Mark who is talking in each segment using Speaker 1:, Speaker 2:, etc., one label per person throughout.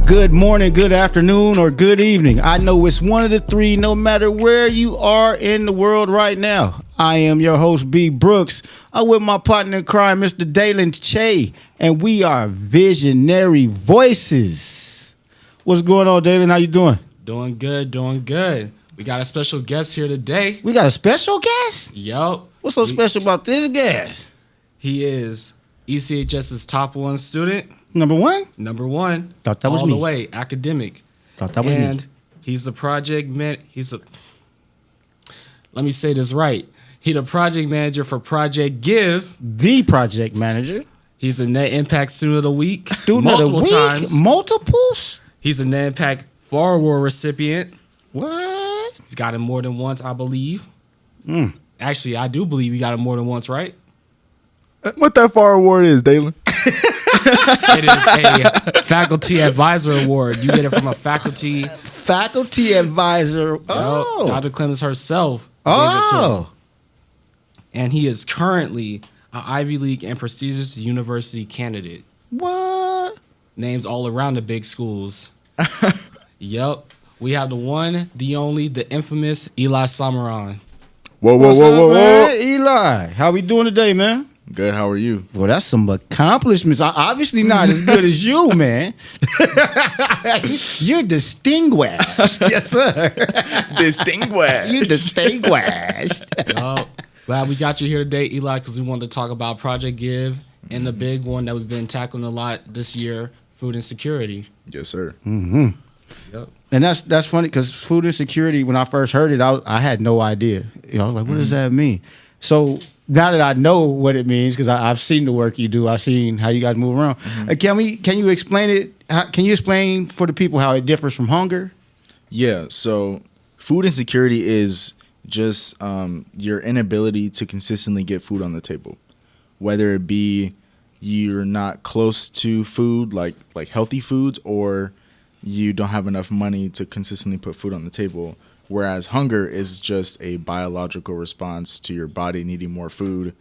Speaker 1: Good morning, good afternoon, or good evening. I know it's one of the three, no matter where you are in the world right now. I am your host, B. Brooks. I'm with my partner in crime, Mr. Dalen Che, and we are Visionary Voices. What's going on, Dalen? How you doing?
Speaker 2: Doing good, doing good. We got a special guest here today.
Speaker 1: We got a special guest?
Speaker 2: Yup.
Speaker 1: What's so special about this guest?
Speaker 2: He is ECHS's top one student.
Speaker 1: Number one?
Speaker 2: Number one.
Speaker 1: Thought that was
Speaker 2: all
Speaker 1: me.
Speaker 2: the way, academic.
Speaker 1: Thought that was
Speaker 2: and
Speaker 1: me.
Speaker 2: He's the project man. Let me say this right. He the project manager for Project Give.
Speaker 1: The project manager.
Speaker 2: He's a Net Impact Student of the Week.
Speaker 1: Student of the Week?
Speaker 2: Times.
Speaker 1: Multiples?
Speaker 2: He's a Net Impact Forward recipient.
Speaker 1: What?
Speaker 2: He's got it more than once, I believe. Actually, I do believe he got it more than once, right?
Speaker 3: What that FAR award is, Dalen?
Speaker 2: It is a faculty advisor award. You get it from a faculty
Speaker 1: advisor. Oh.
Speaker 2: Dr. Clemens herself.
Speaker 1: Oh.
Speaker 2: And he is currently an Ivy League and prestigious university candidate.
Speaker 1: What?
Speaker 2: Names all around the big schools. Yup. We have the one, the only, the infamous Eli Samaran.
Speaker 1: What's up, man? Eli, how we doing today, man?
Speaker 3: Good, how are you?
Speaker 1: Well, that's some accomplishments. Obviously not as good as you, man. You're distinguished. Yes, sir.
Speaker 3: Distinguished.
Speaker 1: You're distinguished.
Speaker 2: Yup. Glad we got you here today, Eli, because we wanted to talk about Project Give and the big one that we've been tackling a lot this year, food insecurity.
Speaker 3: Yes, sir.
Speaker 1: Mm-hmm.
Speaker 2: Yep.
Speaker 1: And that's funny because food insecurity, when I first heard it, I had no idea. I was like, what does that mean? So now that I know what it means, because I've seen the work you do, I've seen how you guys move around. Can you explain it? Can you explain for the people how it differs from hunger?
Speaker 3: Yeah, so food insecurity is just your inability to consistently get food on the table, whether it be you're not close to food, like healthy foods, or you don't have enough money to consistently put food on the table. Whereas hunger is just a biological response to your body needing more food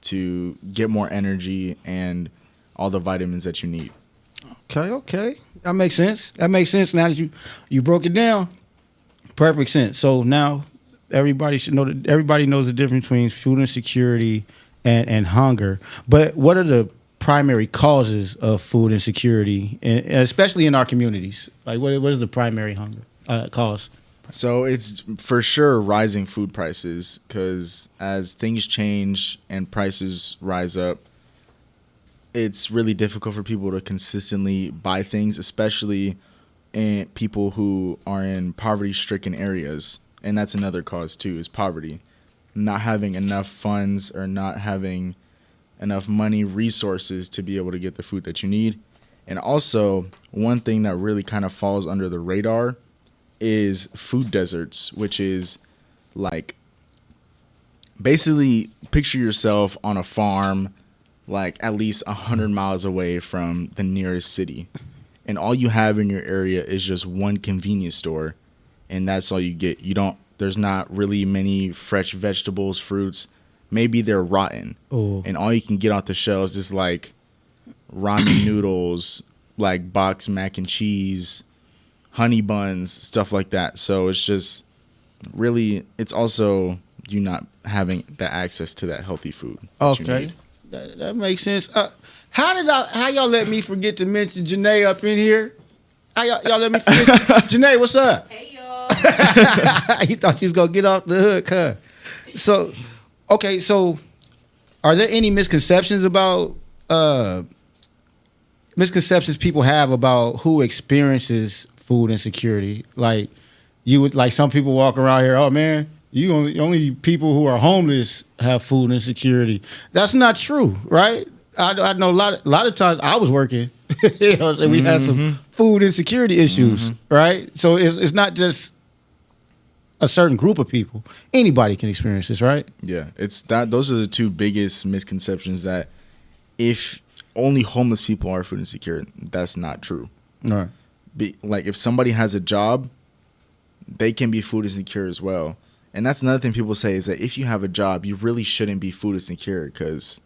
Speaker 3: to get more energy and all the vitamins that you need.
Speaker 1: Okay. That makes sense. Now that you broke it down, perfect sense. So now everybody should know that everybody knows the difference between food insecurity and hunger. But what are the primary causes of food insecurity, and especially in our communities? Like, what is the primary hunger cause?
Speaker 3: So it's for sure rising food prices, because as things change and prices rise up, it's really difficult for people to consistently buy things, especially in people who are in poverty-stricken areas. And that's another cause too, is poverty. Not having enough funds or not having enough money, resources to be able to get the food that you need. And also, one thing that really kind of falls under the radar is food deserts, which is like basically picture yourself on a farm like at least 100 miles away from the nearest city, and all you have in your area is just one convenience store, and that's all you get. There's not really many fresh vegetables, fruits. Maybe they're rotten.
Speaker 1: Oh.
Speaker 3: And all you can get off the shelves is like ramen noodles, like boxed mac and cheese, honey buns, stuff like that. So it's just really, it's also you not having the access to that healthy food.
Speaker 1: Okay, that makes sense. How y'all let me forget to mention Janae up in here? How y'all let me forget? Janae, what's up?
Speaker 4: Hey y'all.
Speaker 1: You thought you was gonna get off the hook, huh? So, okay, so are there any misconceptions people have about who experiences food insecurity? Like some people walk around here, oh man, only people who are homeless have food insecurity. That's not true, right? I know a lot of times I was working, and we had some food insecurity issues, right? So it's not just a certain group of people. Anybody can experience this, right?
Speaker 3: Yeah, it's that. Those are the two biggest misconceptions, that if only homeless people are food insecure, that's not true.
Speaker 1: All right.
Speaker 3: Like if somebody has a job, they can be food insecure as well. And that's another thing people say, is that if you have a job, you really shouldn't be food insecure, because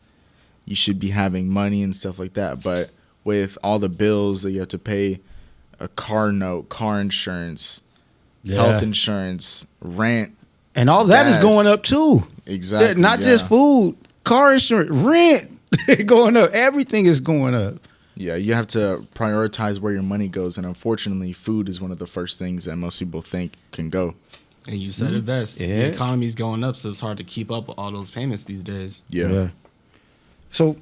Speaker 3: you should be having money and stuff like that. But with all the bills that you have to pay a car note, car insurance,
Speaker 1: Yeah.
Speaker 3: health insurance, rent.
Speaker 1: And all that is
Speaker 3: gas.
Speaker 1: going up too.
Speaker 3: Exactly.
Speaker 1: Not just food, car insurance, rent going up. Everything is going up.
Speaker 3: Yeah, you have to prioritize where your money goes, and unfortunately, food is one of the first things that most people think can go.
Speaker 2: And you said it best.
Speaker 1: Yeah.
Speaker 2: The economy's going up, so it's hard to keep up with all those payments these days.
Speaker 3: Yeah.
Speaker 1: So,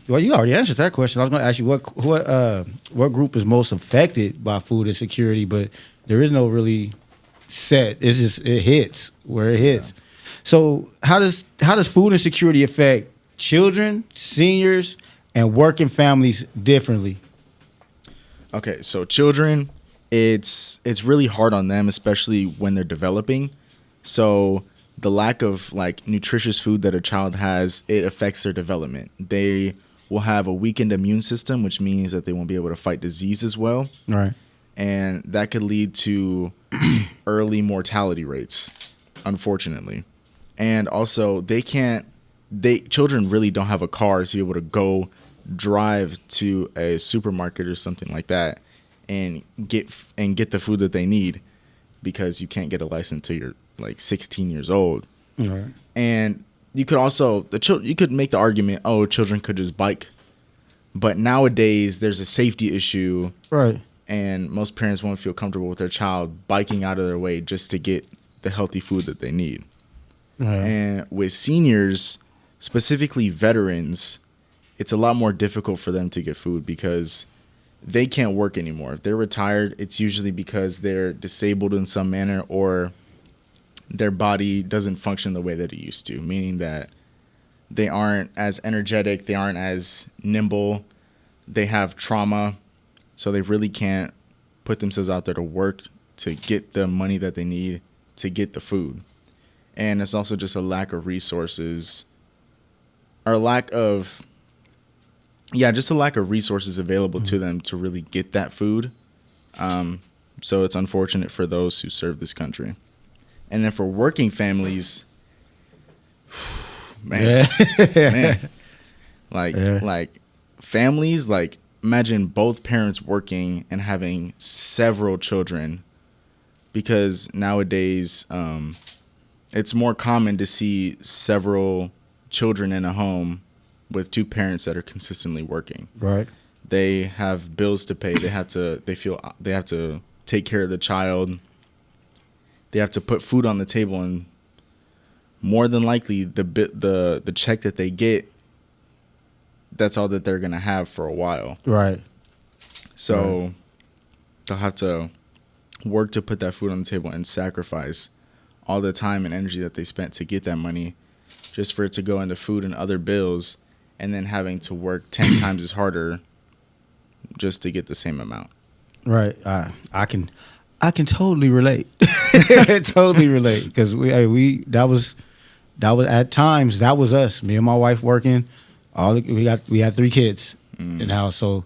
Speaker 1: well, you already answered that question. I was going to ask you what group is most affected by food insecurity, but there is no really set. It's just it hits where it hits. So, how does food insecurity affect children, seniors, and working families differently?
Speaker 3: Okay, so children, it's really hard on them, especially when they're developing. So the lack of like nutritious food that a child has, it affects their development. They will have a weakened immune system, which means that they won't be able to fight disease as well.
Speaker 1: All right.
Speaker 3: And that could lead to early mortality rates, unfortunately. And also children really don't have a car to be able to go drive to a supermarket or something like that and get the food that they need, because you can't get a license until you're like 16 years old.
Speaker 1: All right.
Speaker 3: And you could also you could make the argument, oh, children could just bike, but nowadays there's a safety issue,
Speaker 1: Right.
Speaker 3: and most parents won't feel comfortable with their child biking out of their way just to get the healthy food that they need.
Speaker 1: Right.
Speaker 3: And with seniors, specifically veterans, it's a lot more difficult for them to get food because they can't work anymore. If they're retired, it's usually because they're disabled in some manner or their body doesn't function the way that it used to, meaning that they aren't as energetic, they aren't as nimble, they have trauma, so they really can't put themselves out there to work to get the money that they need to get the food. And it's also just a lack of resources, or a lack of resources available to them to really get that food. So it's unfortunate for those who serve this country. And then for working families, man, like families, like imagine both parents working and having several children, because nowadays, it's more common to see several children in a home with two parents that are consistently working.
Speaker 1: Right.
Speaker 3: They have bills to pay. They have to take care of the child. They have to put food on the table, and more than likely the check that they get, that's all that they're gonna have for a while.
Speaker 1: Right.
Speaker 3: So they'll have to work to put that food on the table and sacrifice all the time and energy that they spent to get that money just for it to go into food and other bills, and then having to work 10 times as harder just to get the same amount.
Speaker 1: Right. I can totally relate. Totally relate, because we that was at times that was us. Me and my wife working. We had 3 kids in the house, so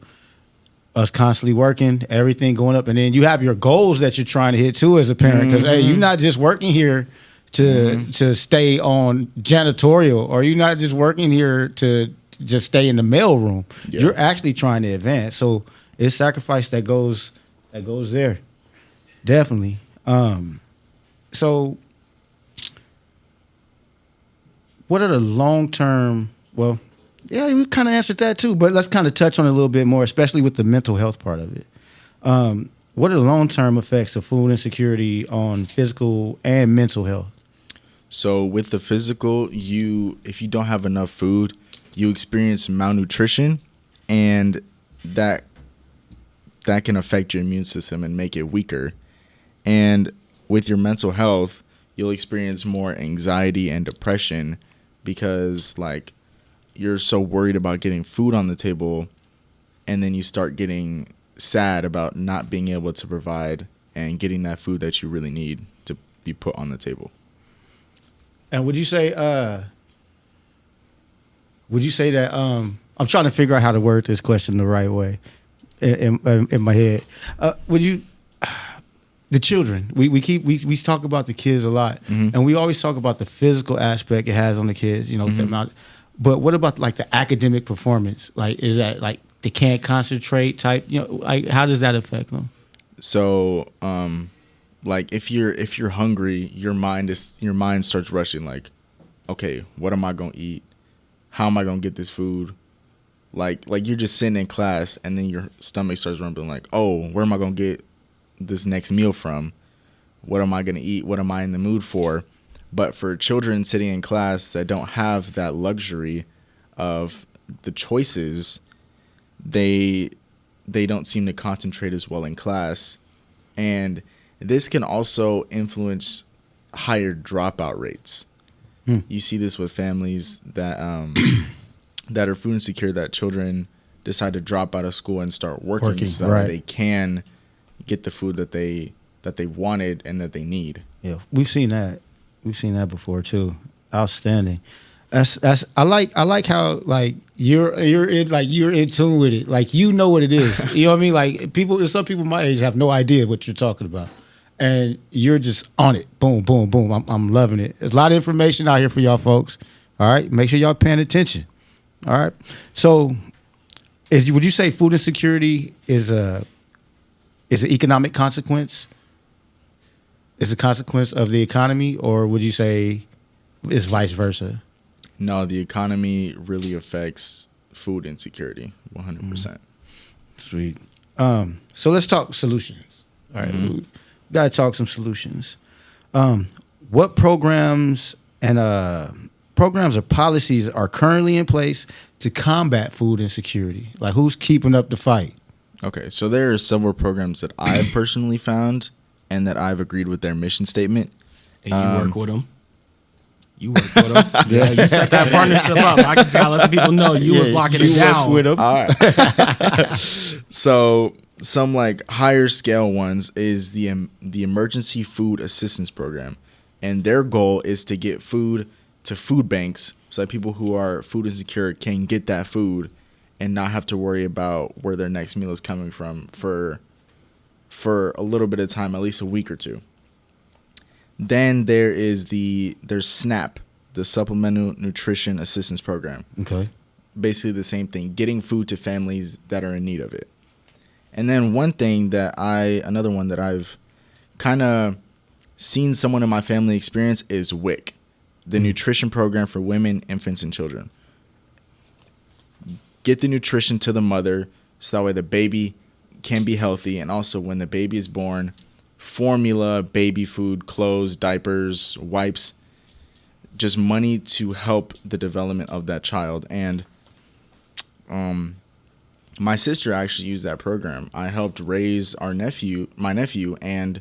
Speaker 1: us constantly working, everything going up, and then you have your goals that you're trying to hit too as a parent. Because hey, you're not just working here to stay on janitorial, or you're not just working here to just stay in the mailroom.
Speaker 3: Yeah.
Speaker 1: You're actually trying to advance. So it's sacrifice that goes there, definitely. So what are the long-term? Well, yeah, we kind of answered that too, but let's kind of touch on it a little bit more, especially with the mental health part of it. What are the long-term effects of food insecurity on physical and mental health?
Speaker 3: So with the physical, if you don't have enough food, you experience malnutrition, and that can affect your immune system and make it weaker. And with your mental health, you'll experience more anxiety and depression, because like you're so worried about getting food on the table, and then you start getting sad about not being able to provide and getting that food that you really need to be put on the table.
Speaker 1: And would you say that I'm trying to figure out how to word this question the right way in my head. The children, we talk about the kids a lot, and we always talk about the physical aspect it has on the kids, the amount. But what about like the academic performance? Like, is that like they can't concentrate type, like how does that affect them?
Speaker 3: So, like if you're hungry, your mind starts rushing. Like, okay, what am I gonna eat? How am I gonna get this food? Like you're just sitting in class, and then your stomach starts rumbling. Like, oh, where am I gonna get this next meal from? What am I gonna eat? What am I in the mood for? But for children sitting in class that don't have that luxury of the choices, they don't seem to concentrate as well in class. And this can also influence higher dropout rates. You see this with families that that are food insecure, that children decide to drop out of school and start working so that they can get the food that they wanted and that they need.
Speaker 1: Yeah, we've seen that. We've seen that before too. Outstanding. That's I like how like you're in tune with it. Like you know what it is. You know what I mean? Like some people my age have no idea what you're talking about. And you're just on it. Boom, boom, boom. I'm loving it. There's a lot of information out here for y'all folks. All right. Make sure y'all paying attention. All right. So would you say food insecurity is an economic consequence? Is a consequence of the economy, or would you say it's vice versa?
Speaker 3: No, the economy really affects food insecurity 100%.
Speaker 1: Sweet. So let's talk solutions. All right. We got to talk some solutions. What programs or policies are currently in place to combat food insecurity? Like who's keeping up the fight?
Speaker 3: Okay, so there are several programs that I've personally found and that I've agreed with their mission statement.
Speaker 2: And you work with them. You work with them. Yeah, you set that partnership up. I can tell, let the people know you was locking it down.
Speaker 1: With them.
Speaker 3: All right. So some like higher scale ones is the Emergency Food Assistance Program, and their goal is to get food to food banks so that people who are food insecure can get that food and not have to worry about where their next meal is coming from for a little bit of time, at least a week or two. Then there's SNAP, the Supplemental Nutrition Assistance Program.
Speaker 1: Okay.
Speaker 3: Basically the same thing, getting food to families that are in need of it. And then another one that I've kind of seen someone in my family experience is WIC, the Nutrition Program for Women, Infants, and Children. Get the nutrition to the mother so that way the baby can be healthy, and also when the baby is born, formula, baby food, clothes, diapers, wipes, just money to help the development of that child. And my sister actually used that program. I helped raise my nephew, and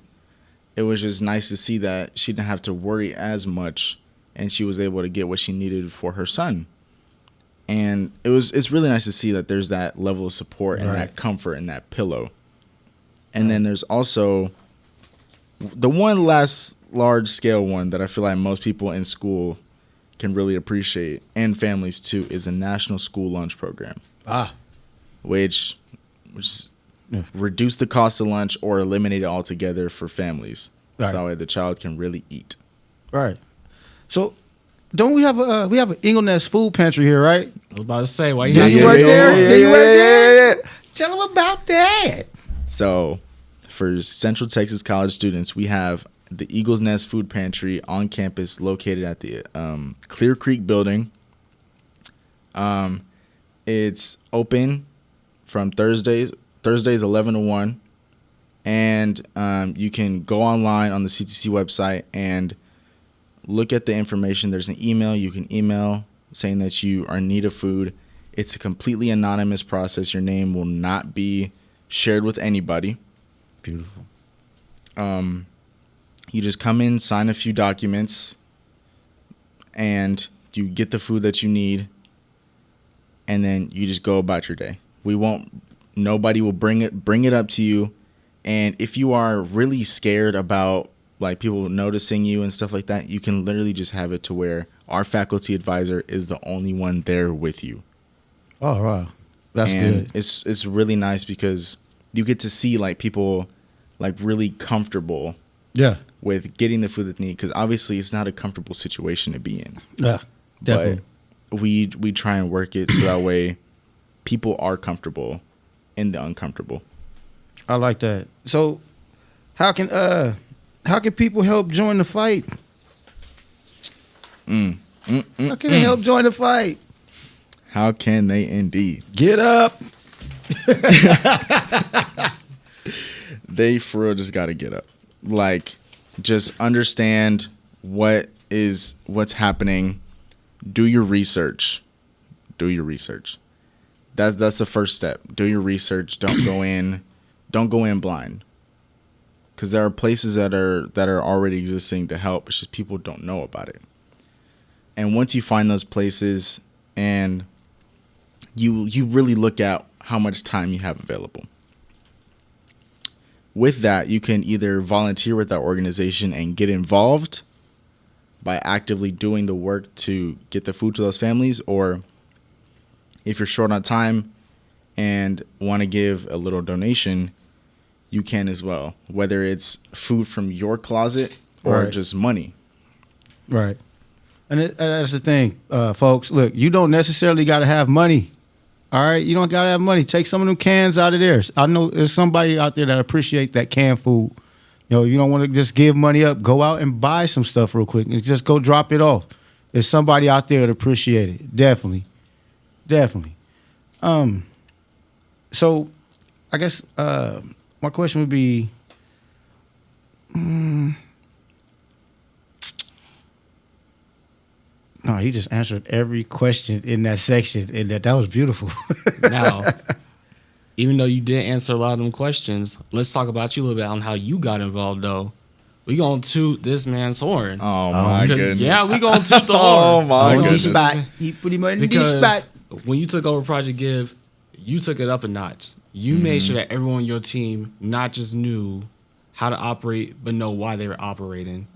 Speaker 3: it was just nice to see that she didn't have to worry as much, and she was able to get what she needed for her son. And it's really nice to see that there's that level of support and that comfort and that pillow. And then there's also the one last large scale one that I feel like most people in school can really appreciate, and families too, is the National School Lunch Program. Which reduce the cost of lunch or eliminate it altogether for families. So that way the child can really eat.
Speaker 1: Right. So don't we have an Eagle Nest food pantry here, right?
Speaker 2: I was about to say, why you
Speaker 1: Do
Speaker 2: not
Speaker 1: you
Speaker 2: telling
Speaker 1: work
Speaker 2: me?
Speaker 1: there? Do you work there? Tell them about that.
Speaker 3: So for Central Texas College students, we have the Eagle's Nest Food Pantry on campus located at the Clear Creek building. It's open from Thursdays 11 to 1. And you can go online on the CTC website and look at the information. There's an email. You can email saying that you are in need of food. It's a completely anonymous process. Your name will not be shared with anybody.
Speaker 1: Beautiful.
Speaker 3: You just come in, sign a few documents, and you get the food that you need, and then you just go about your day. Nobody will bring it up to you. And if you are really scared about like people noticing you and stuff like that, you can literally just have it to where our faculty advisor is the only one there with you.
Speaker 1: Oh, wow. That's good.
Speaker 3: It's really nice because you get to see like people like really comfortable with getting the food that they need, because obviously it's not a comfortable situation to be in.
Speaker 1: Yeah, definitely.
Speaker 3: But we try and work it so that way people are comfortable in the uncomfortable.
Speaker 1: I like that. So, how can people help join the fight? How can they help join the fight?
Speaker 3: How can they indeed?
Speaker 1: Get up.
Speaker 3: They for real just got to get up. Like, just understand what's happening. Do your research. That's the first step. Do your research. Don't go in blind. Because there are places that are already existing to help. It's just people don't know about it. And once you find those places and you really look at how much time you have available. With that, you can either volunteer with that organization and get involved by actively doing the work to get the food to those families, or if you're short on time and want to give a little donation, you can as well, whether it's food from your closet or
Speaker 1: Right.
Speaker 3: just money.
Speaker 1: Right. And that's the thing, folks. Look, you don't necessarily got to have money. All right, you don't got to have money. Take some of them cans out of there. I know there's somebody out there that appreciate that canned food. You know, you don't want to just give money up. Go out and buy some stuff real quick and just go drop it off. There's somebody out there that appreciate it. Definitely. So I guess my question would be, no, he just answered every question in that section, and that was beautiful.
Speaker 2: Now, even though you didn't answer a lot of them questions, let's talk about you a little bit on how you got involved, though. We gonna toot this man's horn.
Speaker 3: Oh my
Speaker 2: 'Cause,
Speaker 3: goodness.
Speaker 2: yeah, we gonna toot the
Speaker 3: Oh
Speaker 2: horn.
Speaker 3: my
Speaker 2: We gonna
Speaker 3: goodness.
Speaker 2: toot-
Speaker 1: Spot. He put him in the
Speaker 2: Because
Speaker 1: spot.
Speaker 2: when you took over Project Give, you took it up a notch. You made sure that everyone on your team not just knew how to operate, but know why they were operating.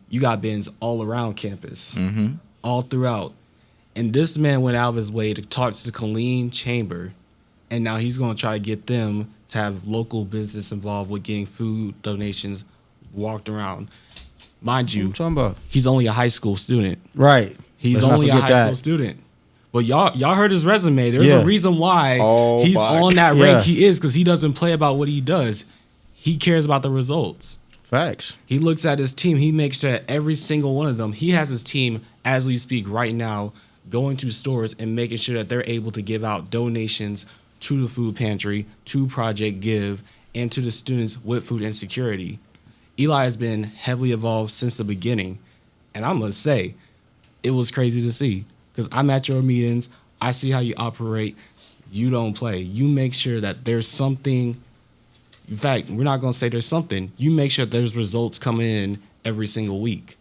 Speaker 2: You got bins all around campus, all throughout. And this man went out of his way to talk to the Colleen Chamber, and now he's going to try to get them to have local business involved with getting food donations walked around. Mind
Speaker 1: What you
Speaker 2: you,
Speaker 1: talking about?
Speaker 2: he's only a high school student.
Speaker 1: Right.
Speaker 2: He's
Speaker 1: Let's not
Speaker 2: only a
Speaker 1: forget
Speaker 2: high
Speaker 1: that.
Speaker 2: school student. But y'all heard his resume. There's
Speaker 1: Yeah.
Speaker 2: a reason why
Speaker 3: Oh
Speaker 2: he's
Speaker 3: my
Speaker 2: on that
Speaker 1: God.
Speaker 2: rank
Speaker 1: Yeah.
Speaker 2: he is, because he doesn't play about what he does. He cares about the results.
Speaker 1: Facts.
Speaker 2: He looks at his team. He makes sure that every single one of them, he has his team, as we speak right now, going to stores and making sure that they're able to give out donations to the food pantry, to Project Give, and to the students with food insecurity. Eli has been heavily involved since the beginning. And I must say, it was crazy to see, because I'm at your meetings. I see how you operate. You don't play. You make sure that there's something. In fact, we're not going to say there's something. You make sure there's results coming in every single week,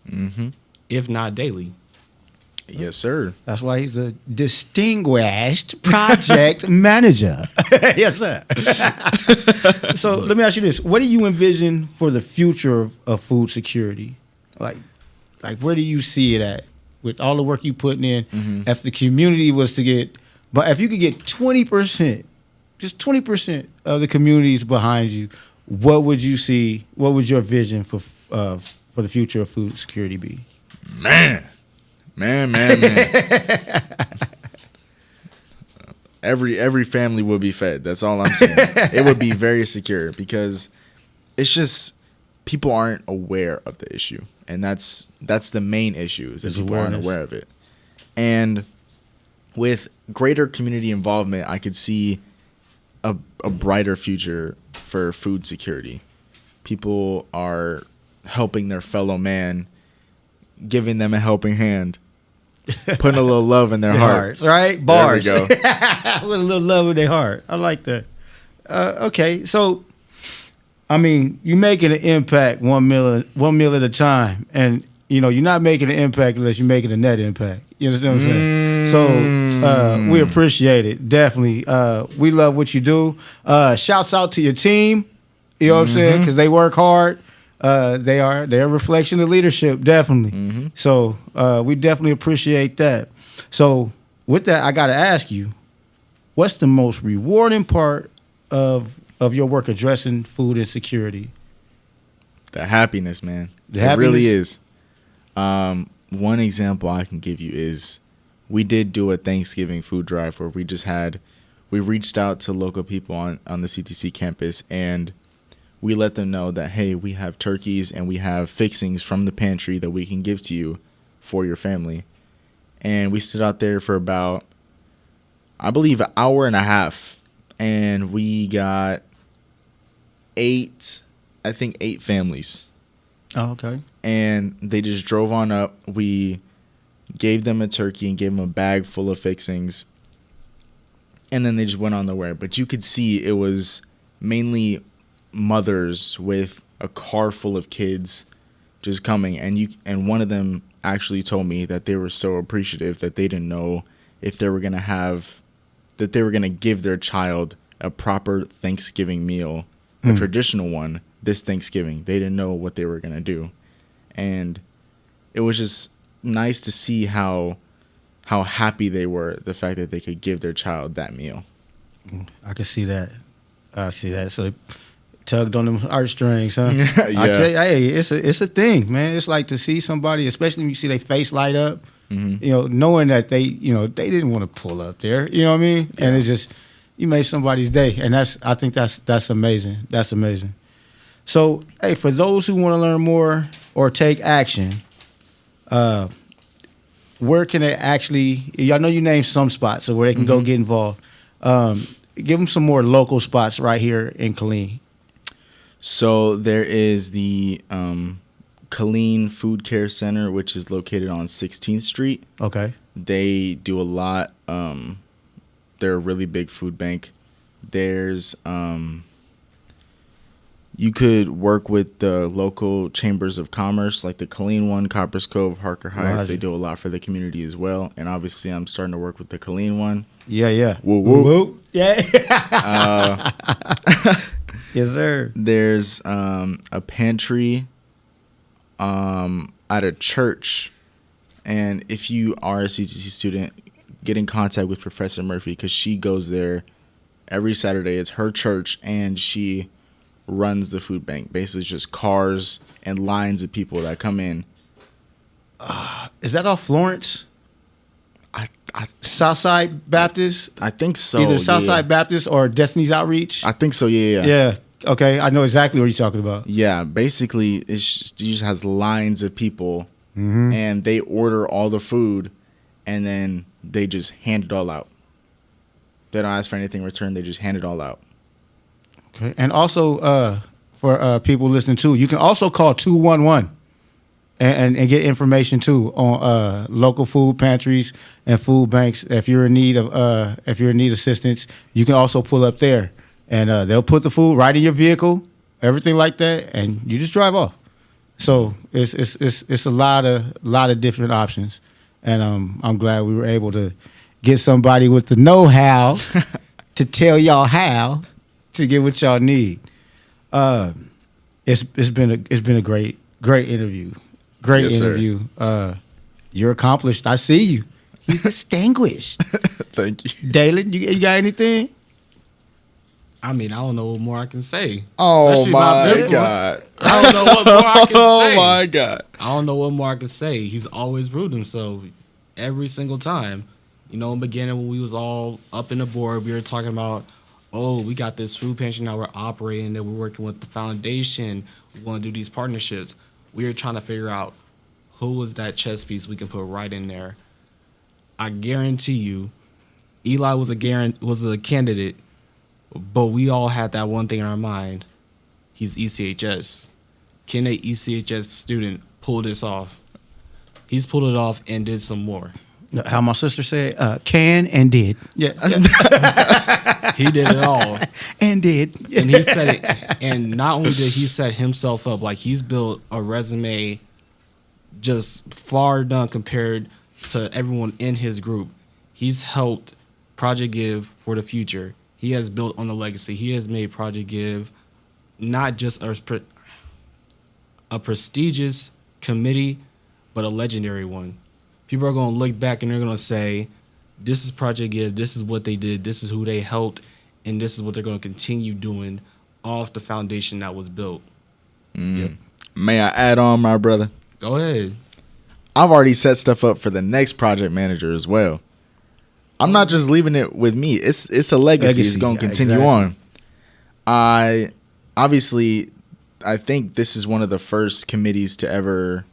Speaker 2: if not daily.
Speaker 3: Yes, sir.
Speaker 1: That's why he's a distinguished project manager. Yes, sir. So let me ask you this: what do you envision for the future of food security? Like where do you see it at with all the work you putting in? If the community was to get, but if you could get 20%, just 20% of the communities behind you, what would you see? What would your vision for the future of food security be?
Speaker 3: Man. Every family will be fed. That's all I'm saying. It would be very secure, because it's just people aren't aware of the issue, and that's the main issue, is that
Speaker 1: Is
Speaker 3: people aren't
Speaker 1: awareness.
Speaker 3: aware of it. And with greater community involvement, I could see a brighter future for food security. People are helping their fellow man, giving them a helping hand, putting a little love in their heart.
Speaker 1: Hearts, right? Bars.
Speaker 3: There we
Speaker 1: With a little love in their heart. I like that. Okay, so I mean, you're making an impact one meal at a time, and you know you're not making an impact unless you're making a net impact. You understand what I'm saying? So we appreciate it, definitely. We love what you do. Shouts out to your team. You know what I'm saying? Because they work hard. They're a reflection of leadership, definitely. So we definitely appreciate that. So with that, I got to ask you, what's the most rewarding part of your work addressing food insecurity?
Speaker 3: The happiness, man.
Speaker 1: The
Speaker 3: It really
Speaker 1: happiness?
Speaker 3: is. One example I can give you is we did do a Thanksgiving food drive where we we reached out to local people on the CTC campus, and we let them know that, hey, we have turkeys and we have fixings from the pantry that we can give to you for your family. And we stood out there for about, I believe, an hour and a half, and we got eight families.
Speaker 1: Oh, okay.
Speaker 3: And they just drove on up. We gave them a turkey and gave them a bag full of fixings, and then they just went on their way. But you could see it was mainly mothers with a car full of kids just coming, and one of them actually told me that they were so appreciative that they didn't know if they were going to give their child a proper Thanksgiving meal, a traditional one, this Thanksgiving. They didn't know what they were going to do. And it was just nice to see how happy they were, the fact that they could give their child that meal.
Speaker 1: I can see that. I see that. So they tugged on them heartstrings, huh?
Speaker 3: Yeah.
Speaker 1: I tell you, hey, it's a thing, man. It's like to see somebody, especially when you see their face light up, you know, knowing that they didn't want to pull up there. You know what I mean? Yeah. And it just, you made somebody's day, and I think that's amazing. That's amazing. So, hey, for those who want to learn more or take action, where can they actually? I know you named some spots so where they can go get involved. Give them some more local spots right here in Killeen.
Speaker 3: So there is the Killeen Food Care Center, which is located on 16th Street.
Speaker 1: Okay.
Speaker 3: They do a lot. They're a really big food bank. There's you could work with the local chambers of commerce, like the Killeen one, Coppers Cove, Harker Heights.
Speaker 1: Right.
Speaker 3: They do a lot for the community as well. And obviously, I'm starting to work with the Killeen one.
Speaker 1: Yeah.
Speaker 3: Woo woo.
Speaker 1: Yeah. Yes, sir.
Speaker 3: There's a pantry at a church. And if you are a CTC student, get in contact with Professor Murphy, because she goes there every Saturday. It's her church, and she runs the food bank. Basically, it's just cars and lines of people that come in.
Speaker 1: Is that off Florence?
Speaker 3: I
Speaker 1: Southside Baptist?
Speaker 3: I think so.
Speaker 1: Either Southside Baptist or Destiny's Outreach?
Speaker 3: I think so. Yeah.
Speaker 1: Yeah. Okay. I know exactly what you're talking about.
Speaker 3: Yeah. Basically, it just has lines of people, and they order all the food, and then they just hand it all out. They don't ask for anything in return. They just hand it all out.
Speaker 1: Okay. And also, for people listening too, you can also call 211 and get information too on local food pantries and food banks. If you're in need of assistance, you can also pull up there, and they'll put the food right in your vehicle, everything like that, and you just drive off. So it's a lot of different options, and I'm glad we were able to get somebody with the know-how to tell y'all how to get what y'all need. It's been a great interview. Great
Speaker 3: Yes,
Speaker 1: interview. You're accomplished. I see you. You're distinguished.
Speaker 3: Thank you.
Speaker 1: Dalen, you got anything?
Speaker 2: I mean, I don't know what more I can say.
Speaker 3: Oh
Speaker 2: Especially about
Speaker 3: my
Speaker 2: this one.
Speaker 3: God.
Speaker 2: I don't know what more I can say.
Speaker 3: Oh my God.
Speaker 2: I don't know what more I can say. He's always proved himself every single time. You know, in the beginning when we was all up in the board, we were talking about, oh, we got this food pantry now we're operating, that we're working with the foundation. We want to do these partnerships. We were trying to figure out who was that chess piece we can put right in there. I guarantee you, Eli was a candidate, but we all had that one thing in our mind. He's ECHS. Can a ECHS student pull this off? He's pulled it off and did some more.
Speaker 1: How my sister said, can and did. Yeah.
Speaker 2: He did it all.
Speaker 1: And did.
Speaker 2: And he said it. And not only did he set himself up, like he's built a resume just far done compared to everyone in his group. He's helped Project Give for the future. He has built on the legacy. He has made Project Give not just a prestigious committee, but a legendary one. People are going to look back and they're going to say, this is Project Give, this is what they did, this is who they helped, and this is what they're going to continue doing off the foundation that was built.
Speaker 3: Yep. May I add on, my brother?
Speaker 2: Go ahead.
Speaker 3: I've already set stuff up for the next project manager as well. I'm not just leaving it with me. It's a legacy. It's
Speaker 1: Legacy,
Speaker 3: going to
Speaker 1: yeah,
Speaker 3: continue
Speaker 1: exactly.
Speaker 3: on. I think this is one of the first committees to ever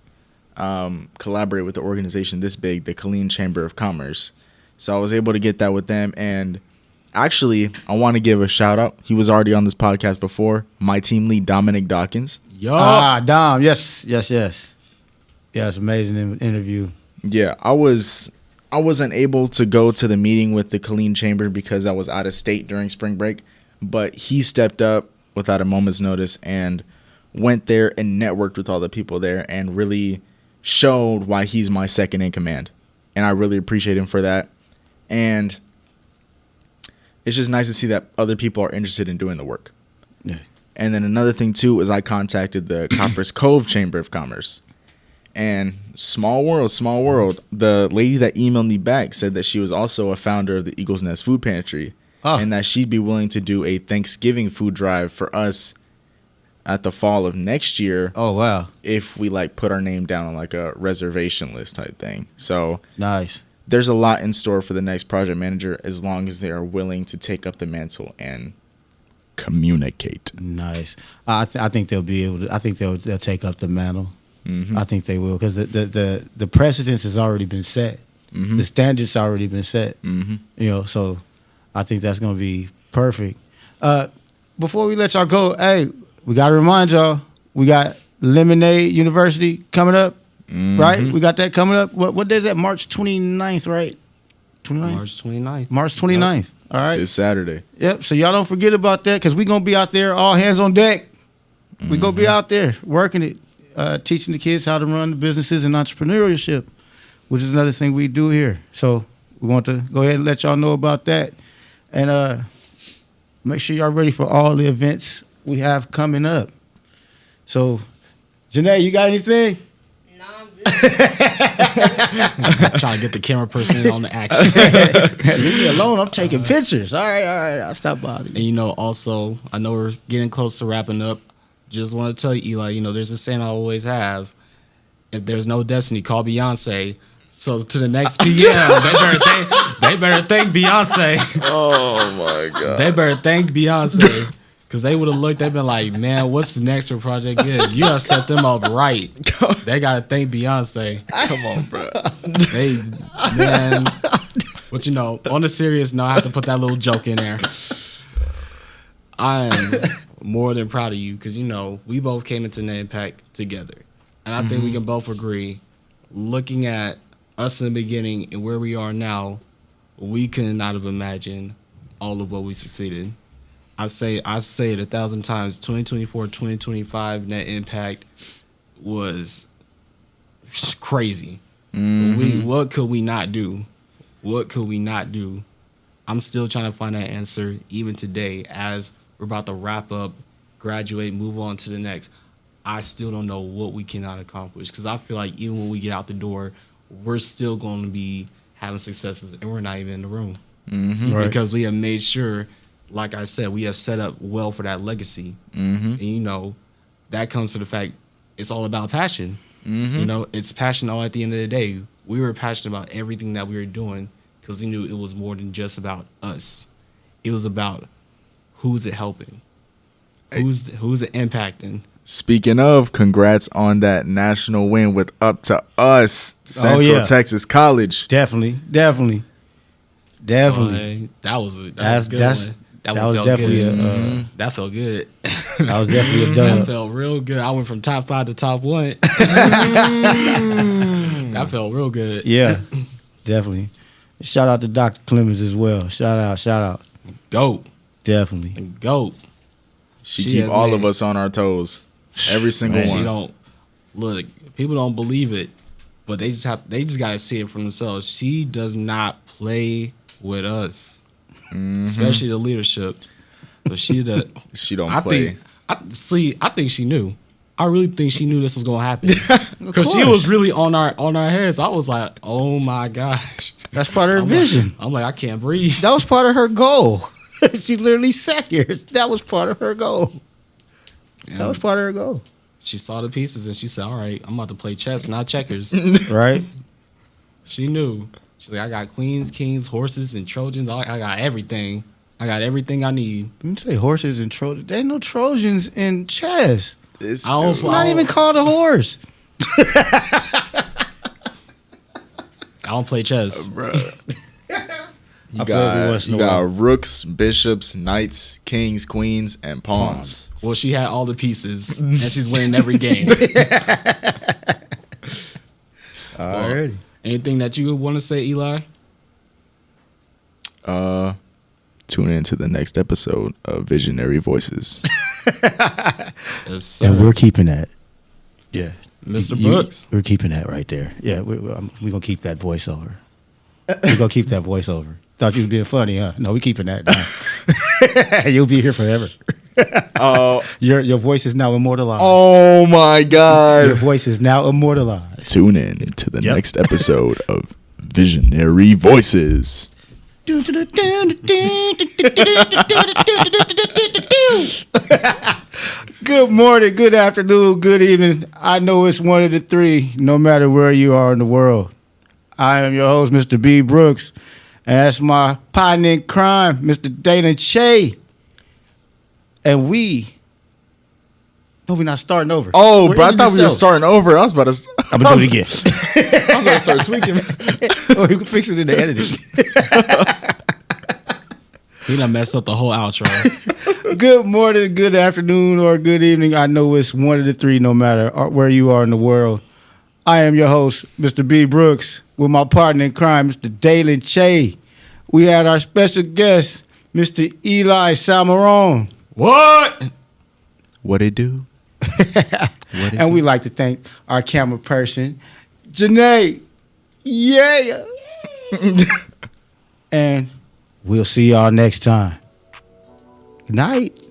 Speaker 3: collaborate with the organization this big, the Killeen Chamber of Commerce. So I was able to get that with them. And actually, I want to give a shout out. He was already on this podcast before. My team lead, Dominic Dawkins.
Speaker 1: Dom. Yes. Yeah, it's amazing interview.
Speaker 3: Yeah, I wasn't able to go to the meeting with the Killeen Chamber because I was out of state during spring break, but he stepped up without a moment's notice and went there and networked with all the people there and really showed why he's my second in command. And I really appreciate him for that. And it's just nice to see that other people are interested in doing the work.
Speaker 1: Yeah.
Speaker 3: And then another thing too is I contacted the Coppers Cove Chamber of Commerce. And small world. The lady that emailed me back said that she was also a founder of the Eagles Nest Food Pantry, and that she'd be willing to do a Thanksgiving food drive for us at the fall of next year.
Speaker 1: Oh wow,
Speaker 3: if we like put our name down on like a reservation list type thing. So
Speaker 1: nice.
Speaker 3: There's a lot in store for the next project manager as long as they are willing to take up the mantle and communicate.
Speaker 1: Nice. I think they'll be able to. I think they'll take up the mantle.
Speaker 3: Mm-hmm.
Speaker 1: I think they will because the precedence has already been set.
Speaker 3: Mm-hmm.
Speaker 1: The standards already been set.
Speaker 3: Mm-hmm.
Speaker 1: So I think that's going to be perfect. Before we let y'all go, hey, we got to remind y'all we got Lemonade University coming up, right? We got that coming up. What day is that? March 29th, right? 29th?
Speaker 2: March 29th.
Speaker 1: March 29th. Yep. All right.
Speaker 3: This Saturday.
Speaker 1: Yep. So y'all don't forget about that because we're going to be out there, all hands on deck. We're going to be out there working it. Teaching the kids how to run the businesses and entrepreneurship, which is another thing we do here. So we want to go ahead and let y'all know about that. And make sure y'all ready for all the events we have coming up. So, Janae, you got anything?
Speaker 4: No, I'm good.
Speaker 2: Just trying to get the camera person in on the action.
Speaker 1: Leave me alone. I'm taking pictures. All right. I'll stop by.
Speaker 2: And also, I know we're getting close to wrapping up. Just want to tell you, Eli, there's a saying I always have. If there's no destiny, call Beyonce. So to the next PM, they better thank Beyonce.
Speaker 3: Oh my God.
Speaker 2: They better thank Beyonce. Because they would have looked, they've been like, man, what's the next for Project Give? You have set them up right. They got to thank Beyonce.
Speaker 3: Come on, bro.
Speaker 2: Man. But on a serious note, I have to put that little joke in there. I'm more than proud of you because, we both came into the Impact together. And I think we can both agree, looking at us in the beginning and where we are now, we could not have imagined all of what we succeeded. I say it 1,000 times, 2024, 2025 Net Impact was crazy. What could we not do? What could we not do? I'm still trying to find that answer even today as we're about to wrap up, graduate, move on to the next. I still don't know what we cannot accomplish because I feel like even when we get out the door, we're still going to be having successes and we're not even in the room.
Speaker 1: Right.
Speaker 2: Because we have made sure, like I said, we have set up well for that legacy. And, that comes to the fact it's all about passion. It's passion all at the end of the day. We were passionate about everything that we were doing because we knew it was more than just about us. It was about who's it helping, who's it impacting.
Speaker 3: Speaking of, congrats on that national win with Up to Us, Central Texas College.
Speaker 1: Definitely.
Speaker 2: That was a good one. That was definitely that felt good.
Speaker 1: That was definitely a
Speaker 2: That
Speaker 1: dub.
Speaker 2: felt real good. I went from top 5 to top 1. That felt real good.
Speaker 1: Yeah, definitely. Shout out to Dr. Clemens as well. Shout out.
Speaker 2: Goat.
Speaker 1: Definitely.
Speaker 2: Goat.
Speaker 3: She
Speaker 2: She
Speaker 3: keep
Speaker 2: has
Speaker 3: all
Speaker 2: made-
Speaker 3: of us on our toes. Every single
Speaker 1: Man.
Speaker 3: one.
Speaker 2: She don't look. People don't believe it, but they just got to see it for themselves. She does not play with us, especially the leadership. But she don't
Speaker 3: play.
Speaker 2: I think she knew. I really think she knew this was gonna happen because she was really on our heads. I was like, oh my gosh,
Speaker 1: That's part of her vision.
Speaker 2: I'm like, I can't breathe.
Speaker 1: That was part of her goal. She literally sat here. That was part of her goal. That was part of her goal.
Speaker 2: She saw the pieces and she said, all right, I'm about to play chess, not checkers.
Speaker 1: Right?
Speaker 2: She knew. She's like, I got queens, kings, horses, and Trojans. I got everything. I got everything I need.
Speaker 1: You say horses and Trojans. There ain't no Trojans in chess.
Speaker 3: This
Speaker 2: I don't-
Speaker 1: It's not even called a horse.
Speaker 2: I don't play chess.
Speaker 3: bro.
Speaker 1: I play every once in
Speaker 3: You
Speaker 1: a
Speaker 3: got
Speaker 1: while.
Speaker 3: rooks, bishops, knights, kings, queens, and pawns.
Speaker 2: Well, she had all the pieces, and she's winning every game.
Speaker 1: Alrighty.
Speaker 2: Anything that you want to say, Eli?
Speaker 3: Tune in to the next episode of Visionary Voices.
Speaker 2: Yes, sir.
Speaker 1: And we're keeping that. Yeah.
Speaker 2: Mr. Brooks.
Speaker 1: We're keeping that right there. Yeah, we're going to keep that voiceover. We're going to keep that voiceover. Thought you were being funny, huh? No, we keeping that now. You'll be here forever.
Speaker 3: Oh,
Speaker 1: Your voice is now immortalized.
Speaker 3: oh my
Speaker 1: Your
Speaker 3: God.
Speaker 1: voice is now immortalized.
Speaker 3: Tune in to the
Speaker 1: Yep.
Speaker 3: next episode of Visionary Voices.
Speaker 1: Good morning, good afternoon, good evening. I know it's one of the three, no matter where you are in the world. I am your host, Mr. B. Brooks, and that's my partner in crime, Mr. Dana Che. And we're not starting over.
Speaker 3: Oh,
Speaker 1: We're
Speaker 3: bro, I
Speaker 1: ending
Speaker 3: thought
Speaker 1: the
Speaker 3: we were
Speaker 1: show.
Speaker 3: starting over. I was about to.
Speaker 1: I'm going to do it again.
Speaker 3: I was about to start tweaking.
Speaker 1: Oh, you can fix it in the editing.
Speaker 2: He done messed up the whole outro.
Speaker 1: Good morning, good afternoon, or good evening. I know it's one of the three, no matter where you are in the world. I am your host, Mr. B. Brooks, with my partner in crime, Mr. Dalen Che. We had our special guest, Mr. Eli Salmaron.
Speaker 2: What?
Speaker 3: What it do?
Speaker 1: And we'd like to thank our camera person, Janae. Yeah. And we'll see y'all next time. Good night.